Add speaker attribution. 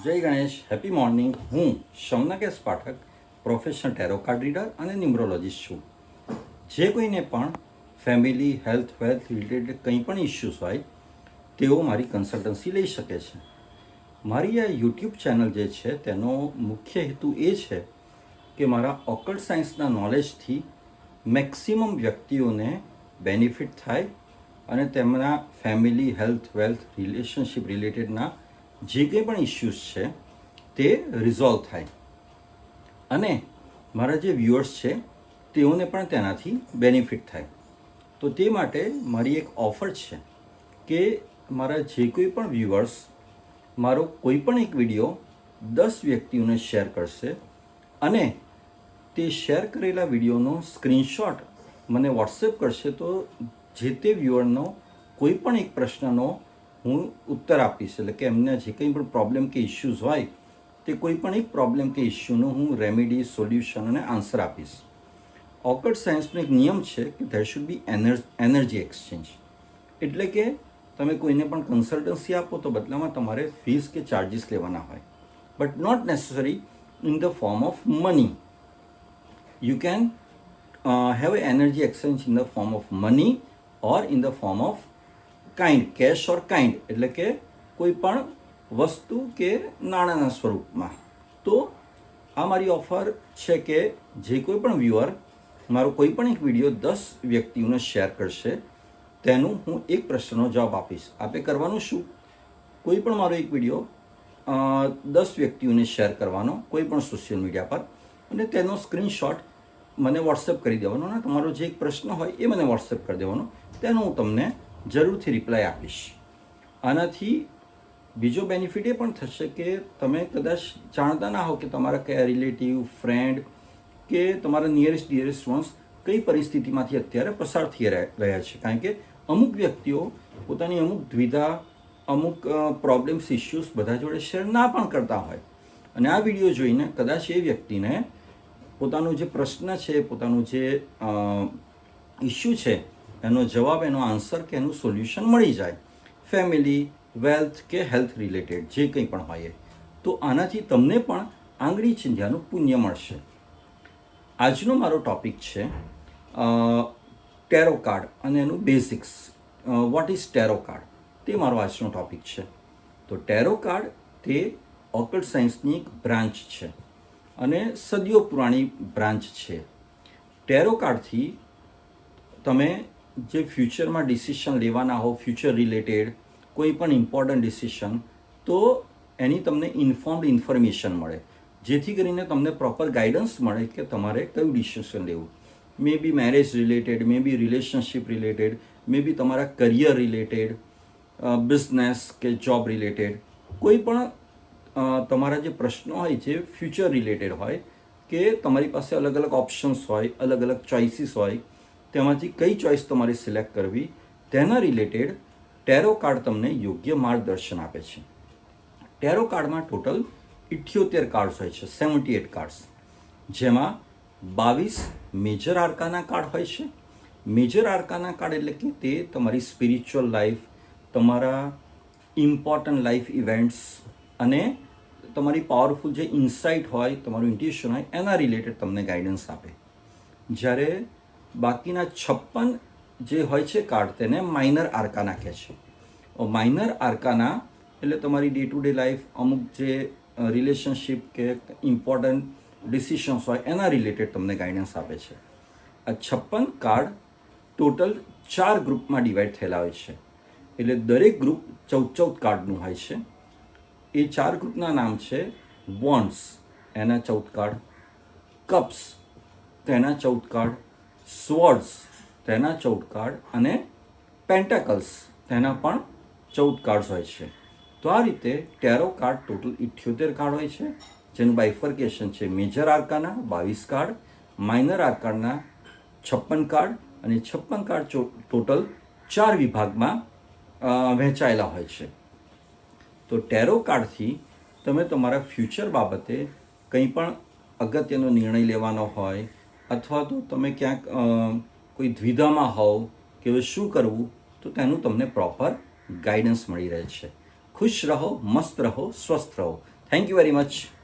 Speaker 1: જય Ganesh, happy morning. હું Shaunkesh Pathak, professional tarot card reader અને ન્યુમરોલોજીસ્ટ છું. જે કોઈને પણ ફેમિલી વેલ્થ રિલેટેડ કંઈ પણ ઇશ્યુઝ હોય તેઓ મારી કન્સલ્ટન્સી લઈ શકે છે. મારી આ યુટ્યુબ ચેનલ જે છે તેનો મુખ્ય હેતુ એ છે કે મારા ઓકલ્ટ સાયન્સના નોલેજથી મેક્સિમમ વ્યક્તિઓને બેનિફિટ થાય અને તેમના ફેમિલી વેલ્થ રિલેશનશિપ રિલેટેડના જે કંઈ પણ ઇશ્યુઝ છે તે રિઝોલ્વ થાય અને મારા જે વ્યુઅર્સ છે તેઓને પણ તેનાથી બેનિફિટ થાય. તો તે માટે મારી એક ઓફર છે કે મારા જે કોઈ પણ વ્યુઅર્સ મારો કોઈ પણ એક વિડીયો 10 વ્યક્તિઓને શેર કરશે અને તે શેર કરેલા વિડીયોનો સ્ક્રીનશોટ મને વોટ્સએપ કરશે તો જે તે વ્યુઅરનો કોઈ પણ એક પ્રશ્નનો હું ઉત્તર આપીશ. એટલે કે એમને જે કંઈ પણ પ્રોબ્લેમ કે ઇશ્યુઝ હોય તે કોઈ પણ એક પ્રોબ્લેમ કે ઇશ્યુનું હું રેમેડી, સોલ્યુશન અને આન્સર આપીશ. ઓકલ્ટ સાયન્સનો એક નિયમ છે કે there should be energy exchange. એટલે કે તમે કોઈને પણ કન્સલ્ટન્સી આપો તો બદલામાં તમારે ફીસ કે ચાર્જિસ લેવાના હોય, but not necessary in the form of money. You can have an energy exchange in the form of money or in the form of kind, cash or kind, એટલે કે કોઈ પણ વસ્તુ કે નાણાંના સ્વરૂપમાં. તો આ મારી ઓફર છે કે જે કોઈ પણ વ્યુઅર મારો કોઈ પણ એક વિડીયો 10 વ્યક્તિઓને શેર કરશે તેનું હું એક પ્રશ્નનો જવાબ આપીશ. આપે કરવાનું શું? કોઈ પણ મારો એક વિડીયો 10 વ્યક્તિઓને શેર કરવાનો કોઈ પણ સોશિયલ મીડિયા પર અને તેનો સ્ક્રીનશોટ મને વોટ્સએપ કરી દેવાનો અને તમારો જે એક પ્રશ્ન હોય એ મને વોટ્સએપ કરી દેવાનો. તેનું હું તમને જરૂરથી રિપ્લાય આપીશ. આનાથી બીજો બેનિફિટ એ પણ થશે કે તમે કદાચ જાણતા ના હો કે તમારા કયા રિલેટિવ, ફ્રેન્ડ કે તમારા ડિયરેસ્ટ વન્સ કઈ પરિસ્થિતિમાંથી અત્યારે પસાર થઈ રહ્યા છે. કારણ કે અમુક વ્યક્તિઓ પોતાની અમુક દ્વિધા, અમુક પ્રોબ્લેમ્સ, ઇશ્યુઝ બધા જોડે શેર ના પણ કરતા હોય અને આ વિડીયો જોઈને કદાચ એ વ્યક્તિને પોતાનો જે પ્રશ્ન છે, પોતાનું જે ઇશ્યુ છે એનો જવાબ, એનો આન્સર કે એનું સોલ્યુશન મળી જાય, ફેમિલી, વેલ્થ કે હેલ્થ રિલેટેડ જે કંઈ પણ હોય. તો આનાથી તમને પણ આંગળી ચીંધ્યાનું પુણ્ય મળશે. આજનો મારો ટૉપિક છે ટેરો કાર્ડ અને એનું બેઝિક્સ. What is ટેરો card? તે મારો આજનો ટૉપિક છે. તો ટેરો કાર્ડ તે ઓકલ્ટ સાયન્સની એક બ્રાન્ચ છે અને સદીઓ પુરાણી બ્રાન્ચ છે. ટેરો કાર્ડથી તમે જે ફ્યુચરમાં ડિસિશન લેવાના હો, ફ્યુચર રિલેટેડ કોઈ પણ ઇમ્પોર્ટન્ટ ડિસિશન, તો એની તમને ઇન્ફોર્મ્ડ ઇન્ફોર્મેશન મળે, જેથી કરીને તમને પ્રોપર ગાઈડન્સ મળે કે તમારે કયું ડિસિશન લેવું. મે બી મેરેજ રિલેટેડ, મે બી રિલેશનશિપ રિલેટેડ, મે બી તમારા કરિયર રિલેટેડ, બિઝનેસ કે જોબ રિલેટેડ, કોઈ પણ તમારા જે પ્રશ્નો હોય જે ફ્યુચર રિલેટેડ હોય કે તમારી પાસે અલગ અલગ ઓપ્શન્સ હોય, અલગ અલગ ચોઇસીસ હોય, તેમાંથી કઈ ચોઈસ તમારે સિલેક્ટ કરવી તેના રિલેટેડ ટેરો કાર્ડ તમને યોગ્ય માર્ગદર્શન આપે છે. ટેરો કાર્ડમાં ટોટલ 78 કાર્ડ્સ હોય છે, 78 કાર્ડ્સ, જેમાં 22 મેજર આર્કાના કાર્ડ હોય છે. મેજર આર્કાના કાર્ડ એટલે કે તે તમારી સ્પિરિચ્યુઅલ લાઈફ, તમારા ઇમ્પોર્ટન્ટ લાઈફ ઇવેન્ટ્સ અને તમારી પાવરફુલ જે ઇન્સાઇટ હોય, તમારું ઇન્ટ્યુશન હોય એના રિલેટેડ તમને ગાઈડન્સ આપે. જ્યારે બાકીના 56 જે હોય છે કાર્ડ તેને માઇનર આર્કાના કહે છે. માઇનર આર્કાના એટલે તમારી ડે ટુ ડે લાઈફ, અમુક જે રિલેશનશિપ કે ઇમ્પોર્ટન્ટ ડિસિશન્સ હોય એના રિલેટેડ તમને ગાઈડન્સ આપે છે. આ 56 કાર્ડ ટોટલ 4 ગ્રુપમાં ડિવાઈડ થયેલા હોય છે. એટલે દરેક ગ્રુપ 14 કાર્ડનું હોય છે. એ 4 ગ્રુપના નામ છે વોન્ડ્સ, એના 14 કાર્ડ, કપ્સ તેના 14 કાર્ડ, સ્વોર્ડ્સ તેના 14 કાર્ડ અને પેન્ટાકલ્સ તેના પણ 14 કાર્ડ્સ હોય છે. તો આ રીતે ટેરો કાર્ડ ટોટલ 78 કાર્ડ હોય છે, જેનું બાયફર્કેશન છે મેજર આર્કાના 22 કાર્ડ, માઇનર આર્કાના 56 કાર્ડ અને 56 કાર્ડ ટોટલ 4 વિભાગમાં વહેંચાયેલા હોય છે. તો ટેરો કાર્ડથી તમે તમારા ફ્યુચર બાબતે કંઈ પણ અગત્યનો નિર્ણય લેવાનો હોય અથવા તો તમે ક્યાંક કોઈ દ્વિધામાં હોવ કે હવે શું કરવું, તો તેનું તમને પ્રોપર ગાઈડન્સ મળી રહે છે. ખુશ રહો, મસ્ત રહો, સ્વસ્થ રહો. Thank you very much.